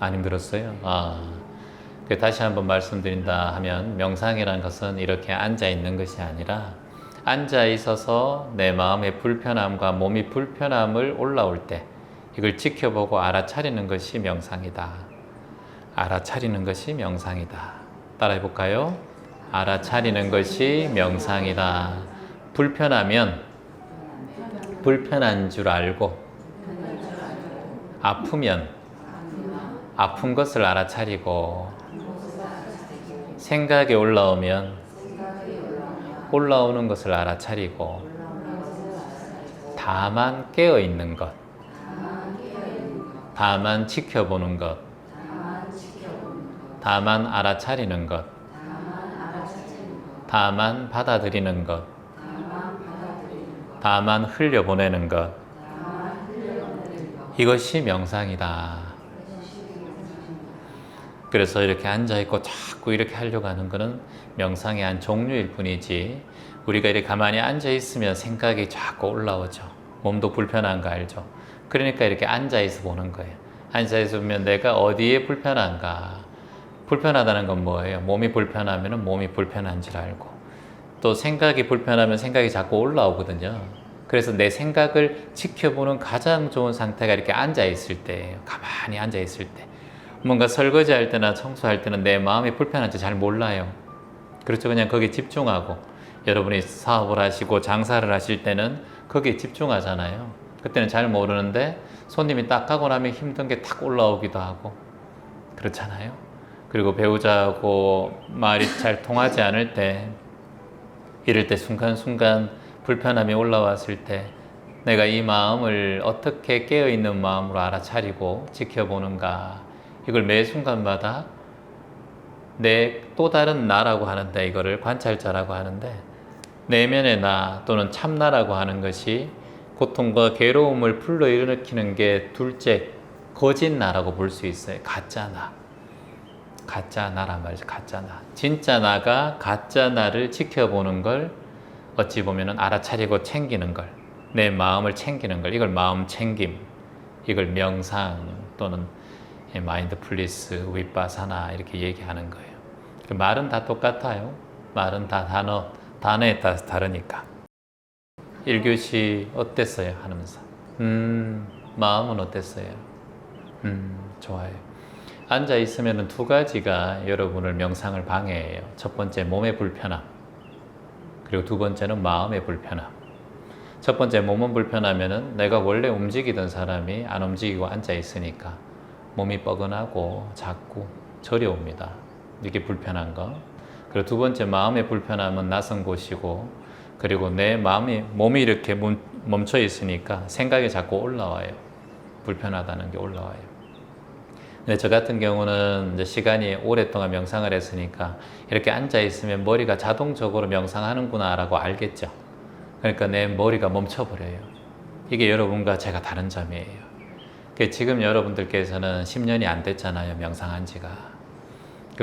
안 힘들었어요? 다시 한번 말씀드린다 하면 명상이라는 것은 이렇게 앉아 있는 것이 아니라 앉아 있어서 내 마음의 불편함과 몸이 불편함을 올라올 때 이걸 지켜보고 알아차리는 것이 명상이다. 알아차리는 것이 명상이다. 따라해 볼까요? 알아차리는 것이 명상이다. 불편하면 불편한 줄 알고, 아프면 아픈 것을 알아차리고, 생각이 올라오면 올라오는 것을 알아차리고, 다만 깨어 있는 것, 다만 지켜보는 것, 다만 알아차리는 것, 다만 받아들이는 것, 다만 흘려보내는 것, 이것이 명상이다. 그래서 이렇게 앉아있고 자꾸 이렇게 하려고 하는 것은 명상의 한 종류일 뿐이지, 우리가 이렇게 가만히 앉아있으면 생각이 자꾸 올라오죠. 몸도 불편한 거 알죠? 그러니까 이렇게 앉아있어 보는 거예요. 앉아있어 보면 내가 어디에 불편한가? 불편하다는 건 뭐예요? 몸이 불편하면 몸이 불편한 줄 알고, 또 생각이 불편하면 생각이 자꾸 올라오거든요. 그래서 내 생각을 지켜보는 가장 좋은 상태가 이렇게 앉아있을 때예요. 가만히 앉아있을 때. 뭔가 설거지 할 때나 청소할 때는 내 마음이 불편한지 잘 몰라요. 그렇죠. 그냥 거기에 집중하고, 여러분이 사업을 하시고 장사를 하실 때는 거기에 집중하잖아요. 그때는 잘 모르는데 손님이 딱 가고 나면 힘든 게 탁 올라오기도 하고 그렇잖아요. 그리고 배우자하고 말이 잘 통하지 않을 때, 이럴 때 순간순간 불편함이 올라왔을 때 내가 이 마음을 어떻게 깨어있는 마음으로 알아차리고 지켜보는가, 이걸 매 순간마다 내 또 다른 나라고 하는데, 이거를 관찰자라고 하는데, 내면의 나 또는 참나라고 하는 것이 고통과 괴로움을 불러일으키는 게 둘째 거짓 나라고 볼 수 있어요. 가짜 나. 가짜 나란 말이죠. 가짜 나. 진짜 나가 가짜 나를 지켜보는 걸 어찌 보면 알아차리고 챙기는 걸, 내 마음을 챙기는 걸, 이걸 마음 챙김, 이걸 명상 또는 마인드풀리스, 위파사나 이렇게 얘기하는 거예요. 말은 다 똑같아요. 말은 다 단어에 따라서 다르니까. 1교시 어땠어요? 하면서 마음은 어땠어요? 좋아요. 앉아 있으면 두 가지가 여러분을 명상을 방해해요. 첫 번째 몸의 불편함, 그리고 두 번째는 마음의 불편함. 첫 번째 몸은 불편하면은 내가 원래 움직이던 사람이 안 움직이고 앉아 있으니까 몸이 뻐근하고 자꾸 저려옵니다. 이게 불편한 거. 그리고 두 번째 마음의 불편함은 낯선 곳이고, 그리고 내 몸이 이렇게 멈춰 있으니까 생각이 자꾸 올라와요. 불편하다는 게 올라와요. 근데 저 같은 경우는 이제 시간이 오랫동안 명상을 했으니까 이렇게 앉아 있으면 머리가 자동적으로 명상하는구나 라고 알겠죠. 그러니까 내 머리가 멈춰버려요. 이게 여러분과 제가 다른 점이에요. 지금 여러분들께서는 10년이 안 됐잖아요, 명상한 지가.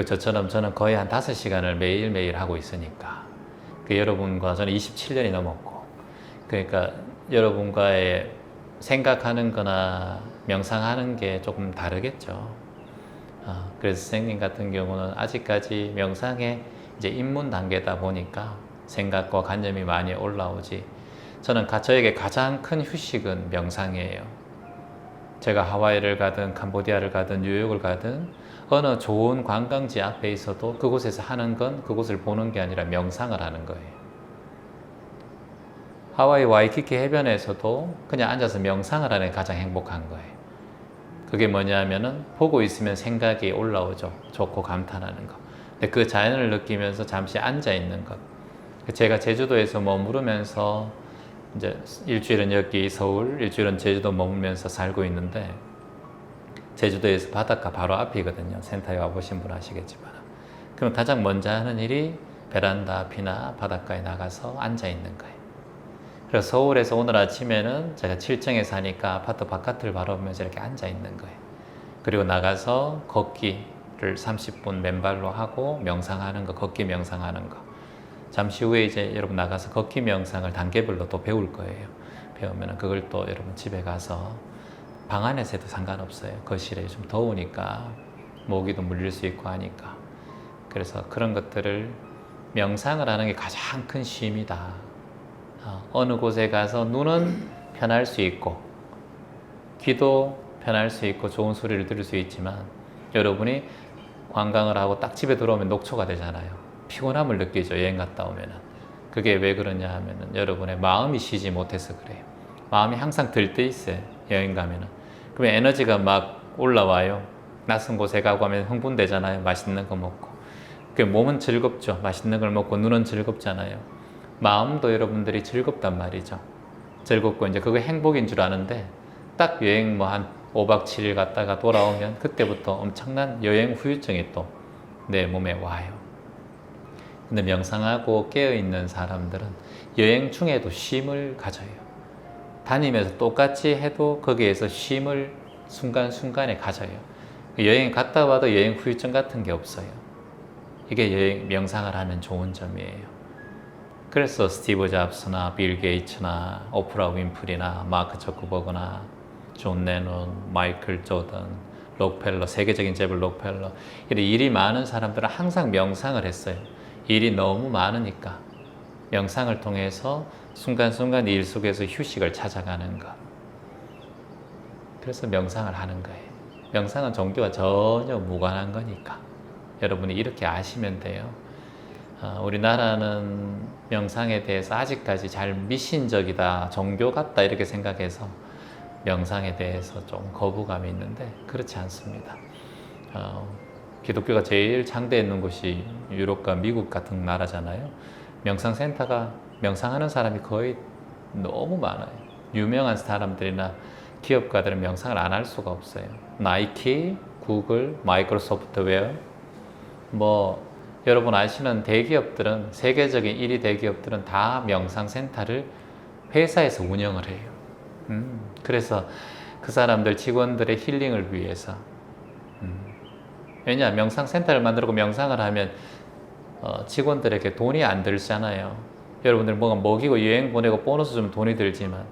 저처럼 저는 거의 한 5시간을 매일매일 하고 있으니까. 여러분과 저는 27년이 넘었고, 그러니까 여러분과의 생각하는 거나 명상하는 게 조금 다르겠죠. 그래서 선생님 같은 경우는 아직까지 명상에 이제 입문 단계다 보니까 생각과 관념이 많이 올라오지, 저는 저에게 가장 큰 휴식은 명상이에요. 제가 하와이를 가든 캄보디아를 가든 뉴욕을 가든 어느 좋은 관광지 앞에 있어도 그곳에서 하는 건 그곳을 보는 게 아니라 명상을 하는 거예요. 하와이 와이키키 해변에서도 그냥 앉아서 명상을 하는 게 가장 행복한 거예요. 그게 뭐냐면은 보고 있으면 생각이 올라오죠. 좋고 감탄하는 거. 근데 그 자연을 느끼면서 잠시 앉아 있는 것. 제가 제주도에서 머무르면서 이제 일주일은 여기 서울, 일주일은 제주도 머물면서 살고 있는데, 제주도에서 바닷가 바로 앞이거든요. 센터에 와보신 분 아시겠지만. 그럼 가장 먼저 하는 일이 베란다 앞이나 바닷가에 나가서 앉아 있는 거예요. 그래서 서울에서 오늘 아침에는 제가 7층에 사니까 아파트 바깥을 바라보면서 이렇게 앉아 있는 거예요. 그리고 나가서 걷기를 30분 맨발로 하고 명상하는 거, 걷기 명상하는 거. 잠시 후에 이제 여러분 나가서 걷기 명상을 단계별로 또 배울 거예요. 배우면 그걸 또 여러분 집에 가서 방 안에서 해도 상관없어요. 거실에 좀 더우니까 모기도 물릴 수 있고 하니까. 그래서 그런 것들을 명상을 하는 게 가장 큰 쉼이다. 어느 곳에 가서 눈은 편할 수 있고 귀도 편할 수 있고 좋은 소리를 들을 수 있지만 여러분이 관광을 하고 딱 집에 들어오면 녹초가 되잖아요. 피곤함을 느끼죠. 여행 갔다 오면은. 그게 왜 그러냐 하면은 여러분의 마음이 쉬지 못해서 그래요. 마음이 항상 들떠 있어요. 여행 가면은. 그러면 에너지가 막 올라와요. 낯선 곳에 가고 하면 흥분되잖아요. 맛있는 거 먹고. 그 몸은 즐겁죠. 맛있는 걸 먹고 눈은 즐겁잖아요. 마음도 여러분들이 즐겁단 말이죠. 즐겁고 이제 그게 행복인 줄 아는데 딱 여행 뭐 한 5박 7일 갔다가 돌아오면 그때부터 엄청난 여행 후유증이 또 내 몸에 와요. 근데 명상하고 깨어있는 사람들은 여행 중에도 쉼을 가져요. 다니면서 똑같이 해도 거기에서 쉼을 순간순간에 가져요. 여행 갔다 와도 여행 후유증 같은 게 없어요. 이게 여행, 명상을 하면 좋은 점이에요. 그래서 스티브 잡스나 빌 게이츠나 오프라 윈프리나 마크 저크버그나 존 레논, 마이클 조던, 록펠러, 세계적인 재벌 록펠러 이런 일이 많은 사람들은 항상 명상을 했어요. 일이 너무 많으니까 명상을 통해서 순간순간 일 속에서 휴식을 찾아가는 것. 그래서 명상을 하는 거예요. 명상은 종교와 전혀 무관한 거니까 여러분이 이렇게 아시면 돼요. 우리나라는 명상에 대해서 아직까지 잘 미신적이다, 종교 같다 이렇게 생각해서 명상에 대해서 좀 거부감이 있는데 그렇지 않습니다. 기독교가 제일 창대해 있는 곳이 유럽과 미국 같은 나라잖아요. 명상센터가 명상하는 사람이 거의 너무 많아요. 유명한 사람들이나 기업가들은 명상을 안 할 수가 없어요. 나이키, 구글, 마이크로소프트웨어 뭐 여러분 아시는 대기업들은 세계적인 1위 대기업들은 다 명상센터를 회사에서 운영을 해요. 그래서 그 사람들 직원들의 힐링을 위해서 왜냐 명상센터를 만들고 명상을 하면 직원들에게 돈이 안 들잖아요. 여러분들 뭐가 먹이고 여행 보내고 보너스 주면 돈이 들지만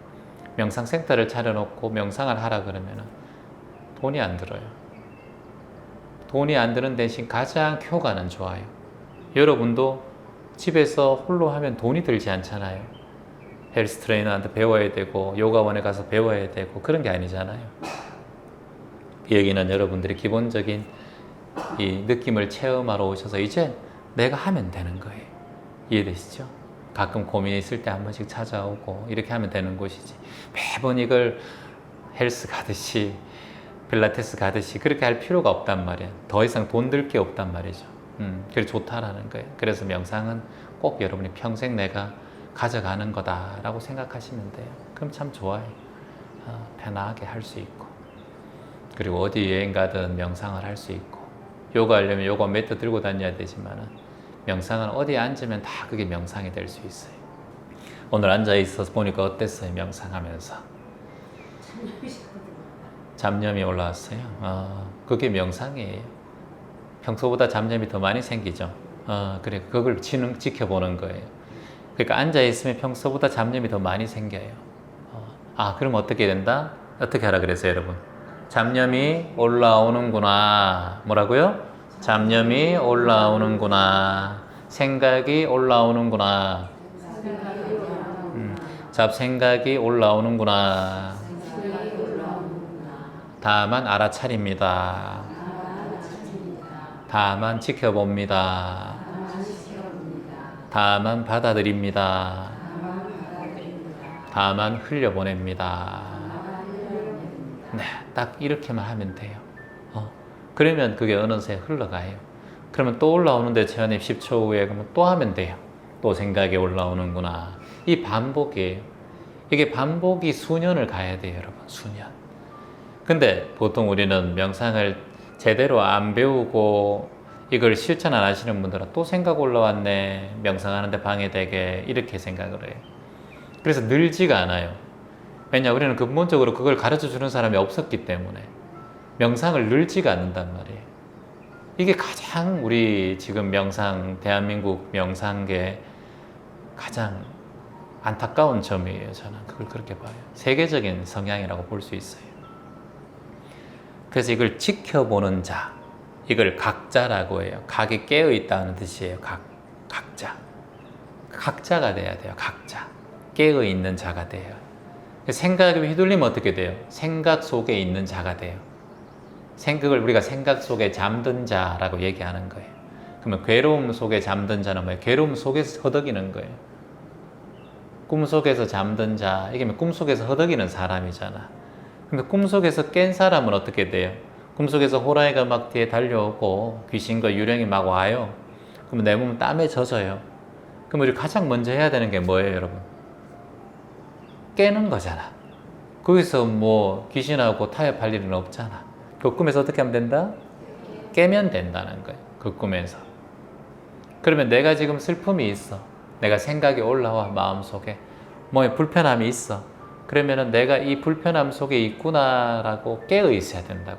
명상센터를 차려놓고 명상을 하라 그러면 돈이 안 들어요. 돈이 안 드는 대신 가장 효과는 좋아요. 여러분도 집에서 홀로 하면 돈이 들지 않잖아요. 헬스 트레이너한테 배워야 되고 요가원에 가서 배워야 되고 그런 게 아니잖아요. 여기는 여러분들이 기본적인 이 느낌을 체험하러 오셔서 이제 내가 하면 되는 거예요. 이해되시죠? 가끔 고민이 있을 때 한 번씩 찾아오고 이렇게 하면 되는 곳이지 매번 이걸 헬스 가듯이 필라테스 가듯이 그렇게 할 필요가 없단 말이에요. 더 이상 돈 들 게 없단 말이죠. 그래서 좋다라는 거예요. 그래서 명상은 꼭 여러분이 평생 내가 가져가는 거다라고 생각하시면 돼요. 그럼 참 좋아요. 편하게 할 수 있고 그리고 어디 여행 가든 명상을 할 수 있고 요가 하려면 요가 매트 들고 다녀야 되지만 명상은 어디에 앉으면 다 그게 명상이 될 수 있어요. 오늘 앉아 있어서 보니까 어땠어요? 명상하면서 잡념이 올라왔어요. 그게 명상이에요. 평소보다 잡념이 더 많이 생기죠. 그래 그걸 지켜보는 거예요. 그러니까 앉아 있으면 평소보다 잡념이 더 많이 생겨요. 그럼 어떻게 된다? 어떻게 하라 그랬어요, 여러분? 잡념이 올라오는구나. 뭐라고요? 잡념이 올라오는구나. 생각이 올라오는구나. 잡생각이 올라오는구나. 다만 알아차립니다. 다만 지켜봅니다. 다만 받아들입니다. 다만 흘려보냅니다. 네, 딱 이렇게만 하면 돼요. 그러면 그게 어느새 흘러가요. 그러면 또 올라오는데 체험님 10초 후에 그러면 또 하면 돼요. 또 생각이 올라오는구나. 이 반복이에요. 이게 반복이 수년을 가야 돼요, 여러분. 수년. 근데 보통 우리는 명상을 제대로 안 배우고 이걸 실천 안 하시는 분들은 또 생각 올라왔네. 명상하는데 방해되게 이렇게 생각을 해요. 그래서 늘지가 않아요. 왜냐 우리는 근본적으로 그걸 가르쳐 주는 사람이 없었기 때문에 명상을 늘지가 않는단 말이에요. 이게 가장 우리 지금 명상, 대한민국 명상계 가장 안타까운 점이에요. 저는 그걸 그렇게 봐요. 세계적인 성향이라고 볼 수 있어요. 그래서 이걸 지켜보는 자, 이걸 각자라고 해요. 각이 깨어 있다는 뜻이에요. 각자. 각자가 돼야 돼요. 각자. 깨어 있는 자가 돼요. 생각에 휘둘리면 어떻게 돼요? 생각 속에 있는 자가 돼요. 생각을 우리가 생각 속에 잠든 자라고 얘기하는 거예요. 그러면 괴로움 속에 잠든 자는 뭐예요? 괴로움 속에서 허덕이는 거예요. 꿈속에서 잠든 자, 이게 꿈속에서 허덕이는 사람이잖아. 근데 꿈속에서 깬 사람은 어떻게 돼요? 꿈속에서 호랑이가 막 뒤에 달려오고 귀신과 유령이 막 와요. 그러면 내 몸은 땀에 젖어요. 그럼 우리 가장 먼저 해야 되는 게 뭐예요, 여러분? 깨는 거잖아. 거기서 뭐 귀신하고 타협할 일은 없잖아. 그 꿈에서 어떻게 하면 된다? 깨면 된다는 거예요. 그 꿈에서. 그러면 내가 지금 슬픔이 있어. 내가 생각이 올라와, 마음속에. 뭐 불편함이 있어. 그러면은 내가 이 불편함 속에 있구나라고 깨어 있어야 된다고.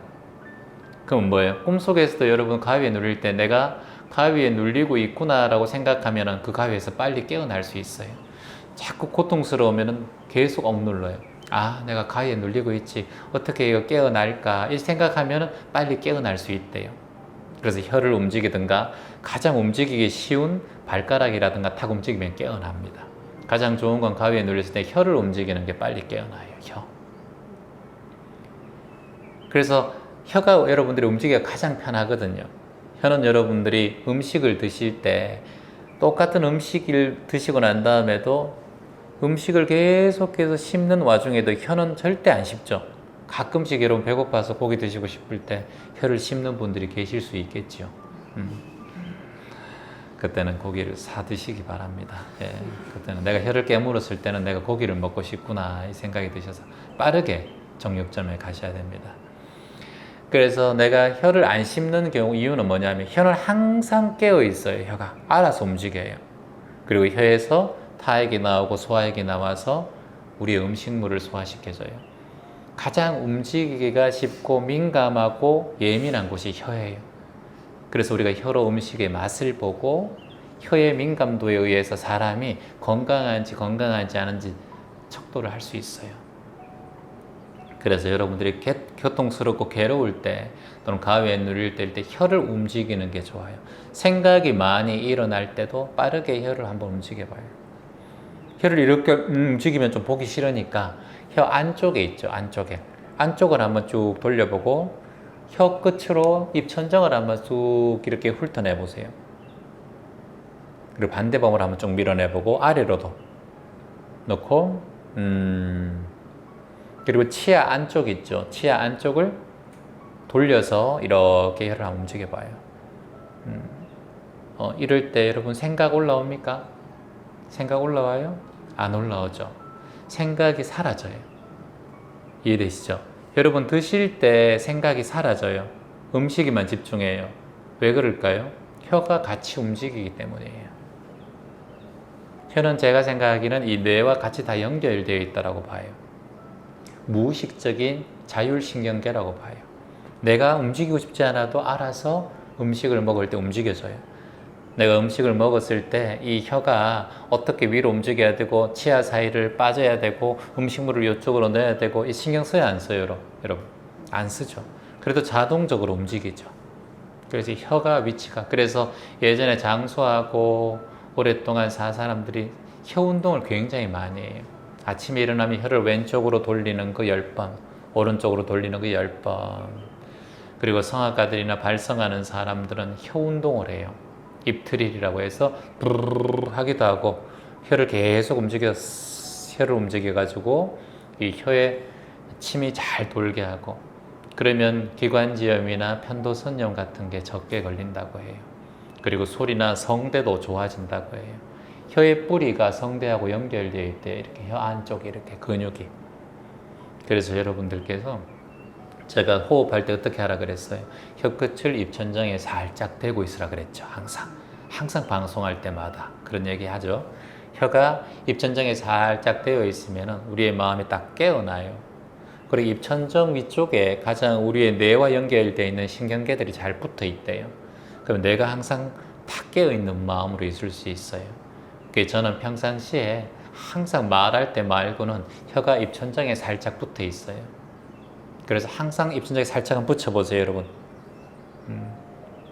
그럼 뭐예요? 꿈속에서도 여러분 가위에 눌릴 때 내가 가위에 눌리고 있구나라고 생각하면은 그 가위에서 빨리 깨어날 수 있어요. 자꾸 고통스러우면은 계속 억눌러요. 아, 내가 가위에 눌리고 있지. 어떻게 이거 깨어날까? 이 생각하면은 빨리 깨어날 수 있대요. 그래서 혀를 움직이든가 가장 움직이기 쉬운 발가락이라든가 탁 움직이면 깨어납니다. 가장 좋은 건 가위에 눌렸을 때 혀를 움직이는 게 빨리 깨어나요. 혀. 그래서 혀가 여러분들이 움직이기가 가장 편하거든요. 혀는 여러분들이 음식을 드실 때 똑같은 음식을 드시고 난 다음에도 음식을 계속해서 씹는 와중에도 혀는 절대 안 씹죠. 가끔씩 여러분 배고파서 고기 드시고 싶을 때 혀를 씹는 분들이 계실 수 있겠죠. 그때는 고기를 사 드시기 바랍니다. 예, 그때는 내가 혀를 깨물었을 때는 내가 고기를 먹고 싶구나 이 생각이 드셔서 빠르게 정육점에 가셔야 됩니다. 그래서 내가 혀를 안 씹는 경우 이유는 뭐냐면 혀는 항상 깨어 있어요. 혀가 알아서 움직여요. 그리고 혀에서 타액이 나오고 소화액이 나와서 우리의 음식물을 소화시켜줘요. 가장 움직이기가 쉽고 민감하고 예민한 곳이 혀예요. 그래서 우리가 혀로 음식의 맛을 보고 혀의 민감도에 의해서 사람이 건강한지 않은지 척도를 할 수 있어요. 그래서 여러분들이 교통스럽고 괴로울 때 또는 가위에 눌릴 때 혀를 움직이는 게 좋아요. 생각이 많이 일어날 때도 빠르게 혀를 한번 움직여봐요. 혀를 이렇게 움직이면 좀 보기 싫으니까 혀 안쪽에 있죠. 안쪽을 한번 쭉 돌려보고 혀 끝으로 입 천정을 한번 쭉 이렇게 훑어내 보세요. 그리고 반대방으로 한번 쭉 밀어내보고 아래로도 넣고 그리고 치아 안쪽 있죠. 치아 안쪽을 돌려서 이렇게 혀를 한번 움직여봐요. 이럴 때 여러분 생각 올라옵니까? 생각 올라와요? 안 올라오죠. 생각이 사라져요. 이해되시죠? 여러분 드실 때 생각이 사라져요. 음식에만 집중해요. 왜 그럴까요? 혀가 같이 움직이기 때문이에요. 혀는 제가 생각하기는 이 뇌와 같이 다 연결되어 있다고 봐요. 무의식적인 자율신경계라고 봐요. 내가 움직이고 싶지 않아도 알아서 음식을 먹을 때 움직여져요. 내가 음식을 먹었을 때 이 혀가 어떻게 위로 움직여야 되고 치아 사이를 빠져야 되고 음식물을 이쪽으로 넣어야 되고 이 신경 써요 안 써요 여러분? 안 쓰죠. 그래도 자동적으로 움직이죠. 그래서 혀가 위치가 그래서 예전에 장수하고 오랫동안 산 사람들이 혀 운동을 굉장히 많이 해요. 아침에 일어나면 혀를 왼쪽으로 돌리는 거 10번, 오른쪽으로 돌리는 거 10번. 그리고 성악가들이나 발성하는 사람들은 혀 운동을 해요. 입트릴이라고 해서 브르르 하기도 하고 혀를 계속 혀를 움직여가지고 이 혀에 침이 잘 돌게 하고 그러면 기관지염이나 편도선염 같은 게 적게 걸린다고 해요. 그리고 소리나 성대도 좋아진다고 해요. 혀의 뿌리가 성대하고 연결되어 있대. 이렇게 혀 안쪽에 이렇게 근육이. 그래서 여러분들께서 제가 호흡할 때 어떻게 하라 그랬어요? 혀끝을 입천장에 살짝 대고 있으라 그랬죠. 항상 방송할 때마다 그런 얘기 하죠. 혀가 입천장에 살짝 되어 있으면 우리의 마음이 딱 깨어나요. 그리고 입천정 위쪽에 가장 우리의 뇌와 연결되어 있는 신경계들이 잘 붙어 있대요. 그럼 뇌가 항상 탁 깨어 있는 마음으로 있을 수 있어요. 그래서 저는 평상시에 항상 말할 때 말고는 혀가 입천장에 살짝 붙어 있어요. 그래서 항상 입천장에 살짝 한번 붙여보세요, 여러분.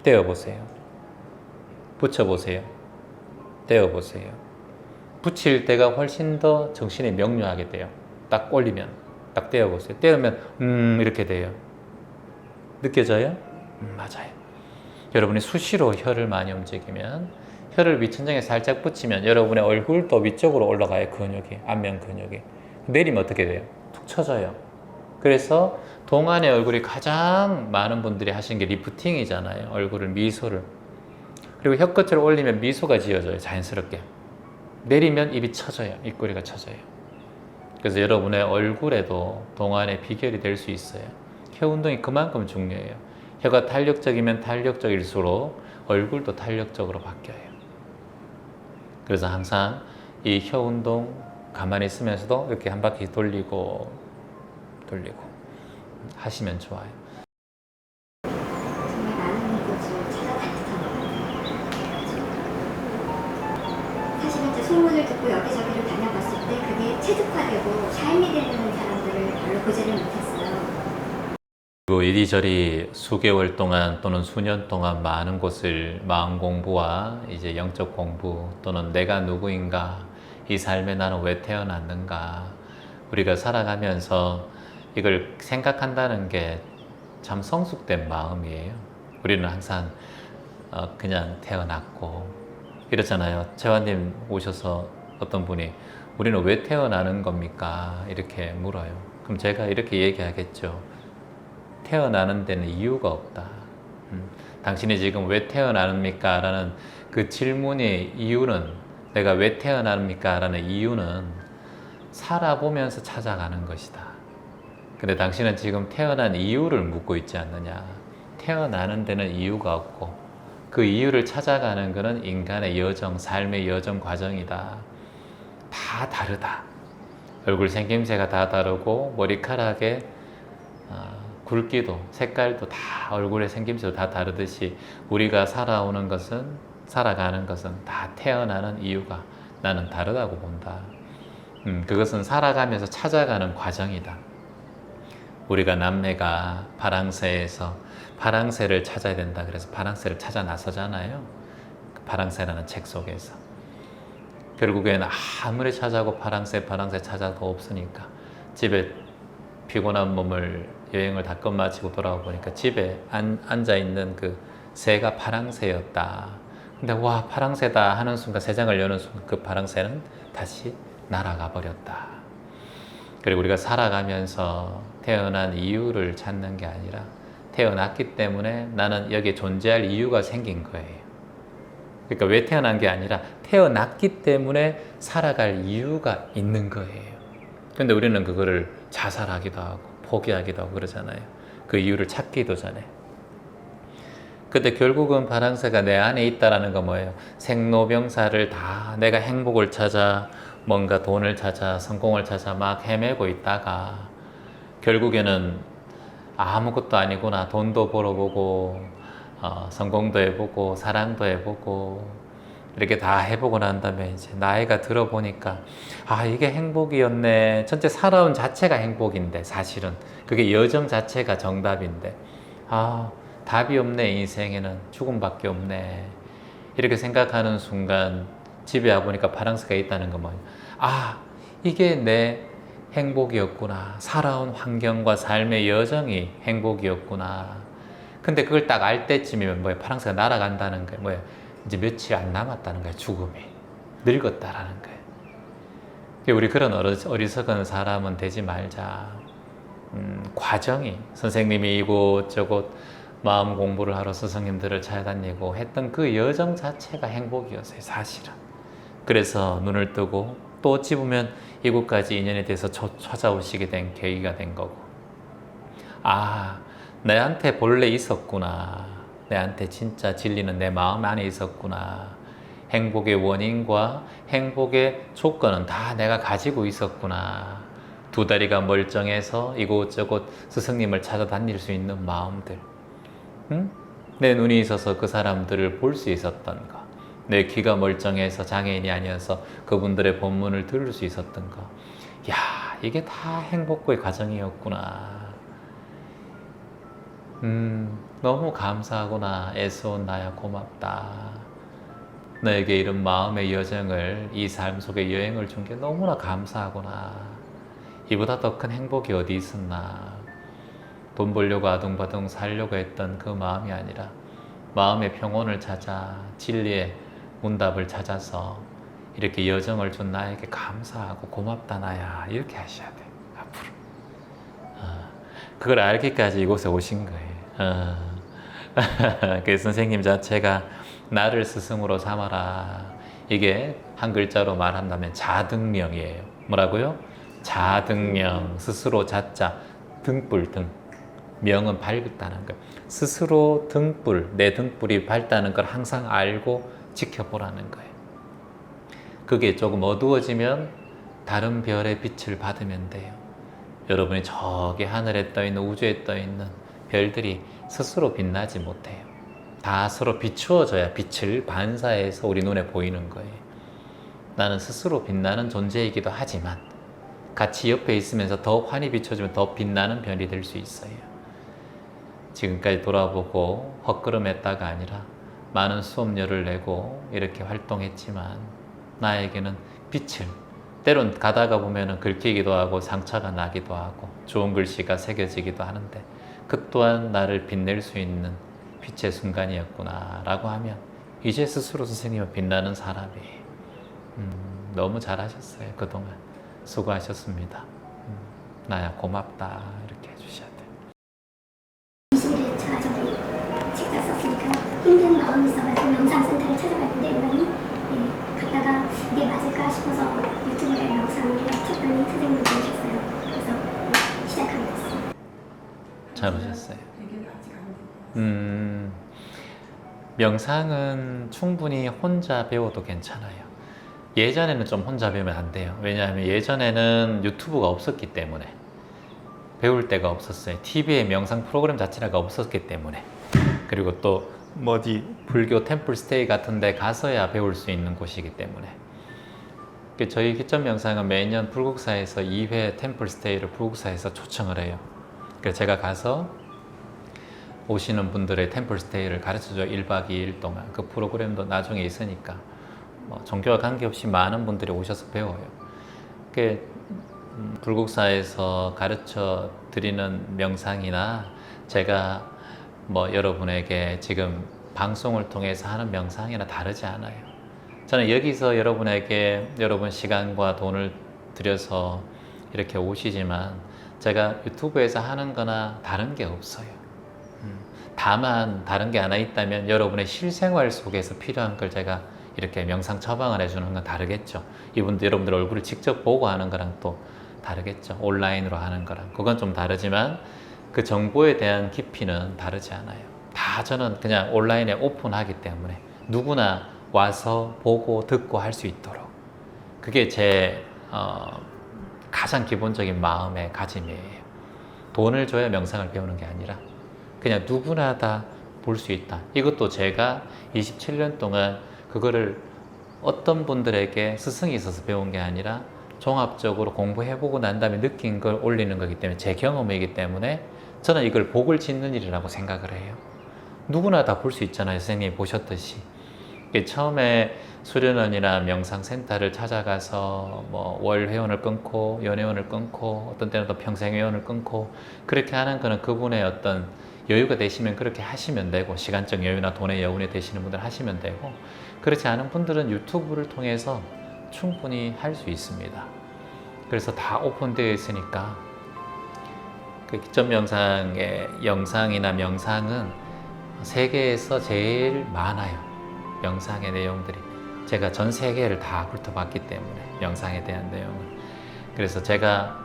떼어보세요. 붙여보세요. 떼어보세요. 붙일 때가 훨씬 더 정신이 명료하게 돼요. 딱 올리면, 딱 떼어보세요. 떼우면 이렇게 돼요. 느껴져요? 맞아요. 여러분이 수시로 혀를 많이 움직이면, 혀를 위천장에 살짝 붙이면 여러분의 얼굴도 위쪽으로 올라가요. 근육이, 안면 근육이. 내리면 어떻게 돼요? 툭 쳐져요. 그래서 동안의 얼굴이 가장 많은 분들이 하시는 게 리프팅이잖아요. 얼굴을, 미소를. 그리고 혀끝을 올리면 미소가 지어져요. 자연스럽게. 내리면 입이 쳐져요. 입꼬리가 쳐져요. 그래서 여러분의 얼굴에도 동안의 비결이 될 수 있어요. 혀 운동이 그만큼 중요해요. 혀가 탄력적이면 탄력적일수록 얼굴도 탄력적으로 바뀌어요. 그래서 항상 이 혀 운동 가만히 있으면서도 이렇게 한 바퀴 돌리고 하시면 좋아요. 정말 많은 곳을 찾아다녔던 것 같아요. 사실은 이제 소문을 듣고 여기저기를 다녀봤을 때 그게 체득화되고 삶이 되는 사람들을 별로 보지를 못했어요. 그리고 이리저리 수개월 동안 또는 수년 동안 많은 곳을 마음 공부와 이제 영적 공부 또는 내가 누구인가, 이 삶에 나는 왜 태어났는가, 우리가 살아가면서 이걸 생각한다는 게 참 성숙된 마음이에요. 우리는 항상 그냥 태어났고 이렇잖아요. 재환님 오셔서 어떤 분이 우리는 왜 태어나는 겁니까? 이렇게 물어요. 그럼 제가 이렇게 얘기하겠죠. 태어나는 데는 이유가 없다. 당신이 지금 왜 태어납니까? 라는 그 질문의 이유는, 내가 왜 태어납니까? 라는 이유는 살아보면서 찾아가는 것이다. 근데 당신은 지금 태어난 이유를 묻고 있지 않느냐. 태어나는 데는 이유가 없고 그 이유를 찾아가는 것은 인간의 여정, 삶의 여정 과정이다. 다 다르다. 얼굴 생김새가 다 다르고 머리카락의 굵기도 색깔도 다, 얼굴의 생김새도 다 다르듯이 우리가 살아가는 것은 다 태어나는 이유가 나는 다르다고 본다. 그것은 살아가면서 찾아가는 과정이다. 우리가 남매가 파랑새에서 파랑새를 찾아야 된다 그래서 파랑새를 찾아 나서잖아요. 파랑새라는 책 속에서. 결국에는 아무리 찾아고 파랑새 찾아도 없으니까 집에 피곤한 몸을 여행을 다 끝마치고 돌아와 보니까 집에 앉아있는 그 새가 파랑새였다. 근데 와, 파랑새다 하는 순간, 새장을 여는 순간 그 파랑새는 다시 날아가 버렸다. 그리고 우리가 살아가면서 태어난 이유를 찾는 게 아니라 태어났기 때문에 나는 여기에 존재할 이유가 생긴 거예요. 그러니까 왜 태어난 게 아니라 태어났기 때문에 살아갈 이유가 있는 거예요. 근데 우리는 그거를 자살하기도 하고 포기하기도 하고 그러잖아요. 그 이유를 찾기도 전에. 근데 결국은 파랑새가 내 안에 있다라는 건 뭐예요? 생로병사를 다 내가 행복을 찾아, 뭔가 돈을 찾아, 성공을 찾아 막 헤매고 있다가 결국에는 아무것도 아니구나. 돈도 벌어보고 성공도 해보고 사랑도 해보고 이렇게 다 해보고 난 다음에 이제 나이가 들어보니까 이게 행복이었네. 전체 살아온 자체가 행복인데 사실은 그게 여정 자체가 정답인데 답이 없네. 인생에는 죽음밖에 없네. 이렇게 생각하는 순간 집에 와보니까 파랑새가 있다는 건 뭐예요? 이게 내 행복이었구나. 살아온 환경과 삶의 여정이 행복이었구나. 근데 그걸 딱 알 때쯤이면 뭐예요? 파랑새가 날아간다는 거예요. 뭐예요? 이제 며칠 안 남았다는 거예요. 죽음이. 늙었다라는 거예요. 우리 그런 어리석은 사람은 되지 말자. 과정이, 선생님이 이곳저곳 마음 공부를 하러 스승님들을 찾아다니고 했던 그 여정 자체가 행복이었어요. 사실은. 그래서 눈을 뜨고 또 어찌 보면 이곳까지 인연이 돼서 찾아오시게 된 계기가 된 거고, 내한테 본래 있었구나. 내한테 진짜 진리는 내 마음 안에 있었구나. 행복의 원인과 행복의 조건은 다 내가 가지고 있었구나. 두 다리가 멀쩡해서 이곳저곳 스승님을 찾아다닐 수 있는 마음들. 내 눈이 있어서 그 사람들을 볼 수 있었던 거. 내 귀가 멀쩡해서 장애인이 아니어서 그분들의 본문을 들을 수 있었던 거. 이게 다 행복의 과정이었구나. 너무 감사하구나. 애써온 나야 고맙다. 너에게 이런 마음의 여정을, 이 삶 속에 여행을 준 게 너무나 감사하구나. 이보다 더 큰 행복이 어디 있었나. 돈 벌려고 아둥바둥 살려고 했던 그 마음이 아니라 마음의 평온을 찾아 진리의 문답을 찾아서 이렇게 여정을 준 나에게 감사하고 고맙다 나야. 이렇게 하셔야 돼. 앞으로. 그걸 알기까지 이곳에 오신 거예요. 그 선생님 자체가 나를 스승으로 삼아라. 이게 한 글자로 말한다면 자등명이에요. 뭐라고요? 자등명. 스스로 자자. 등불 등. 명은 밝다는 거. 스스로 등불, 내 등불이 밝다는 걸 항상 알고 지켜보라는 거예요. 그게 조금 어두워지면 다른 별의 빛을 받으면 돼요. 여러분이 저기 하늘에 떠있는, 우주에 떠있는 별들이 스스로 빛나지 못해요. 다 서로 비추어져야 빛을 반사해서 우리 눈에 보이는 거예요. 나는 스스로 빛나는 존재이기도 하지만 같이 옆에 있으면서 더 환히 비춰주면 더 빛나는 별이 될 수 있어요. 지금까지 돌아보고 헛걸음했다가 아니라 많은 수업료를 내고 이렇게 활동했지만 나에게는 빛을, 때론 가다가 보면 긁히기도 하고 상처가 나기도 하고 좋은 글씨가 새겨지기도 하는데 그 또한 나를 빛낼 수 있는 빛의 순간이었구나 라고 하면 이제 스스로 선생님은 빛나는 사람이에요. 너무 잘하셨어요. 그동안 수고하셨습니다. 나야 고맙다 이렇게 해주셔야 돼요. 20일에 제가 저기 책자 썼으니까 힘든 마음이 있어가지고 명상센터를 찾아갔는데 우연히 갔다가 이게 맞을까 싶어서 유튜브에 명상을 쳤더니 선생님이 보셨어요. 그래서 시작하게 됐어요. 잘 오셨어요. 명상은 충분히 혼자 배워도 괜찮아요. 예전에는 좀 혼자 배우면 안 돼요. 왜냐하면 예전에는 유튜브가 없었기 때문에 배울 데가 없었어요. TV에 명상 프로그램 자체가 없었기 때문에. 그리고 또 어디 불교 템플스테이 같은 데 가서야 배울 수 있는 곳이기 때문에. 저희 기점 명상은 매년 불국사에서 2회 템플스테이를 불국사에서 초청을 해요. 그래서 제가 가서 오시는 분들의 템플스테이를 가르쳐줘요. 1박 2일 동안. 그 프로그램도 나중에 있으니까 종교와 관계없이 많은 분들이 오셔서 배워요. 불국사에서 가르쳐 드리는 명상이나 제가 여러분에게 지금 방송을 통해서 하는 명상이나 다르지 않아요. 저는 여기서 여러분에게 여러분 시간과 돈을 들여서 이렇게 오시지만 제가 유튜브에서 하는 거나 다른 게 없어요. 다만 다른 게 하나 있다면 여러분의 실생활 속에서 필요한 걸 제가 이렇게 명상 처방을 해주는 건 다르겠죠. 여러분들 얼굴을 직접 보고 하는 거랑 또 다르겠죠. 온라인으로 하는 거랑. 그건 좀 다르지만 그 정보에 대한 깊이는 다르지 않아요. 다 저는 그냥 온라인에 오픈하기 때문에 누구나 와서 보고 듣고 할 수 있도록. 그게 제 가장 기본적인 마음의 가짐이에요. 돈을 줘야 명상을 배우는 게 아니라 그냥 누구나 다 볼 수 있다. 이것도 제가 27년 동안 그거를 어떤 분들에게 스승이 있어서 배운 게 아니라 종합적으로 공부해보고 난 다음에 느낀 걸 올리는 거기 때문에 제 경험이기 때문에 저는 이걸 복을 짓는 일이라고 생각을 해요. 누구나 다 볼 수 있잖아요. 선생님이 보셨듯이. 처음에 수련원이나 명상센터를 찾아가서 월 회원을 끊고 연회원을 끊고 어떤 때는 또 평생 회원을 끊고 그렇게 하는 거는 그분의 어떤 여유가 되시면 그렇게 하시면 되고 시간적 여유나 돈의 여운이 되시는 분들 하시면 되고 그렇지 않은 분들은 유튜브를 통해서 충분히 할 수 있습니다. 그래서 다 오픈되어 있으니까 그 기점 명상의 영상이나 명상은 세계에서 제일 많아요. 명상의 내용들이 제가 전 세계를 다 훑어봤기 때문에 명상에 대한 내용은. 그래서 제가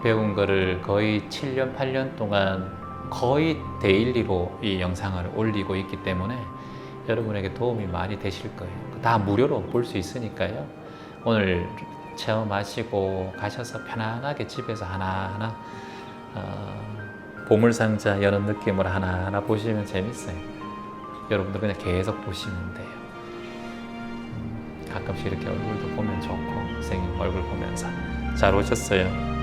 배운 거를 거의 7년 8년 동안 거의 데일리로 이 영상을 올리고 있기 때문에 여러분에게 도움이 많이 되실 거예요. 다 무료로 볼 수 있으니까요. 오늘 체험하시고 가셔서 편안하게 집에서 하나하나 보물상자 여는 느낌으로 하나하나 보시면 재밌어요. 여러분들 그냥 계속 보시면 돼요. 가끔씩 이렇게 얼굴도 보면 좋고 선생님 얼굴 보면서 잘 오셨어요.